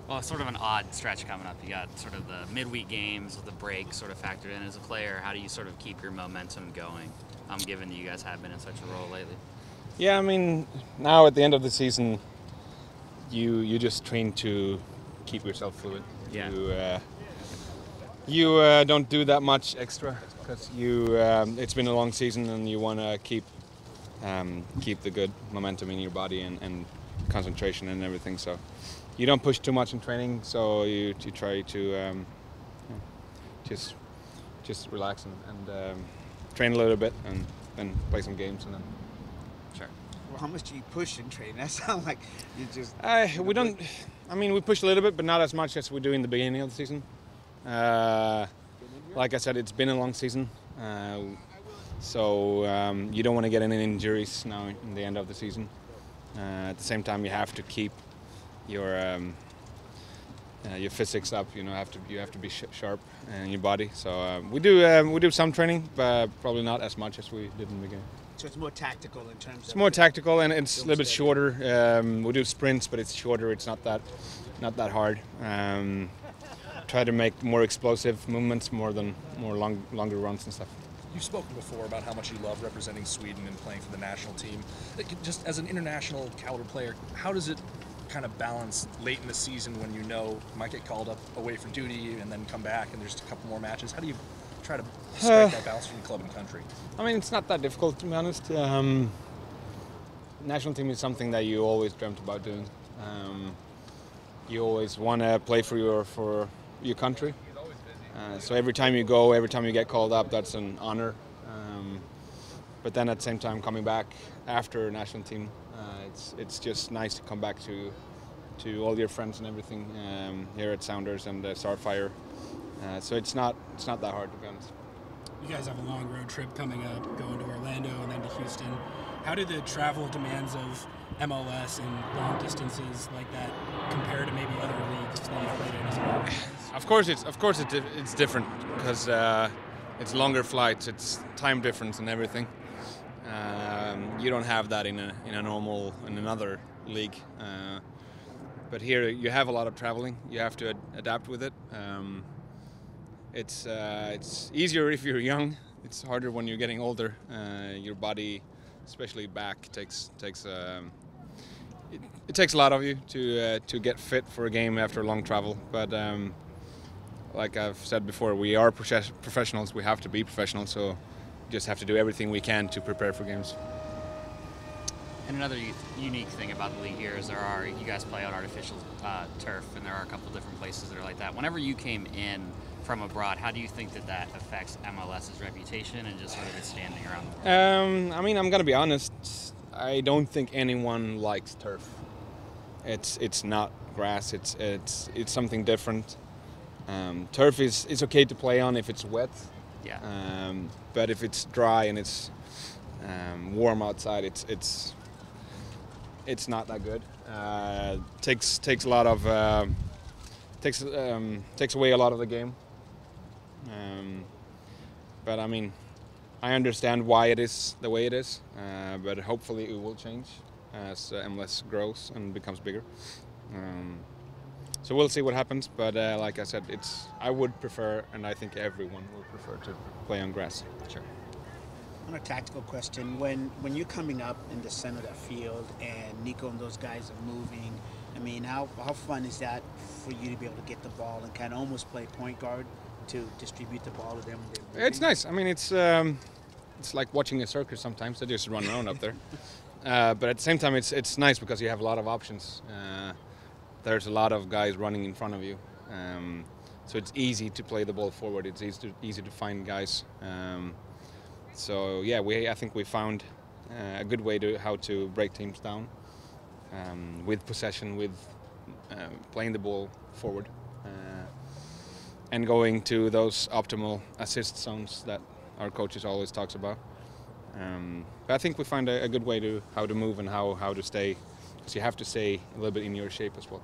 Well, it's sort of an odd stretch coming up. You got sort of the midweek games with the break sort of factored in as a player. How do you sort of keep your momentum going, given that you guys have been in such a role lately? Yeah, I mean, now at the end of the season, you just train to keep yourself fluid. Yeah. You don't do that much extra because it's been a long season and you want to keep the good momentum in your body and concentration and everything. So you don't push too much in training. So you try to just relax and train a little bit and then play some games and then. Sure. Well, how much do you push in training? That sounds like you just. We don't. I mean, we push a little bit, but not as much as we do in the beginning of the season. Like I said, it's been a long season, so you don't want to get any injuries now in the end of the season. At the same time, you have to keep your physics up. You have to be sharp in your body. So we do some training, but probably not as much as we did in the beginning. So it's more tactical in terms of. It's more tactical and it's a little bit shorter. We do sprints, but it's shorter. It's not that hard. Try to make more explosive movements, longer runs and stuff. You've spoken before about how much you love representing Sweden and playing for the national team. Just as an international caliber player, how does it kind of balance late in the season when you might get called up away for duty and then come back and there's a couple more matches? How do you try to strike that balance between club and country? I mean, it's not that difficult, to be honest. National team is something that you always dreamt about doing. You always want to play for your country. So every time you go, every time you get called up, that's an honor. But then at the same time, coming back after national team, it's just nice to come back to all your friends and everything here at Sounders and Starfire. So it's not that hard, to be honest. You guys have a long road trip coming up, going to Orlando and then to Houston. How do the travel demands of MLS and long distances like that compare to maybe other leagues that you've played in as well? Of course it's different because it's longer flights, it's time difference and everything. You don't have that in another league. But here you have a lot of traveling. You have to adapt with it. It's easier if you're young. It's harder when you're getting older. Your body, especially back, takes it takes a lot of you to get fit for a game after a long travel. But like I've said before, we are professionals. We have to be professionals. So we just have to do everything we can to prepare for games. And another unique thing about the league here is you guys play on artificial turf, and there are a couple different places that are like that. Whenever you came in from abroad, how do you think that affects MLS's reputation and just sort of its standing around? I mean, I'm gonna be honest. I don't think anyone likes turf. It's not grass. It's something different. Turf is okay to play on if it's wet. Yeah. But if it's dry and it's warm outside, it's not that good. Takes a lot of takes away a lot of the game. But I mean, I understand why it is the way it is. But hopefully it will change as MLS grows and becomes bigger. So we'll see what happens. But like I said, I would prefer, and I think everyone would prefer to play on grass. Sure. On a tactical question, when you're coming up in the center of the field and Nico and those guys are moving, I mean, how fun is that for you to be able to get the ball and kind of almost play point guard to distribute the ball to them? It's nice. I mean, it's like watching a circus sometimes. They just run around up there. But at the same time, it's nice because you have a lot of options. There's a lot of guys running in front of you. So it's easy to play the ball forward. It's easy to find guys. So yeah, I think we found a good way how to break teams down with possession, with playing the ball forward, and going to those optimal assist zones that our coaches always talks about. But I think we find a good way how to move and how to stay, because you have to stay a little bit in your shape as well.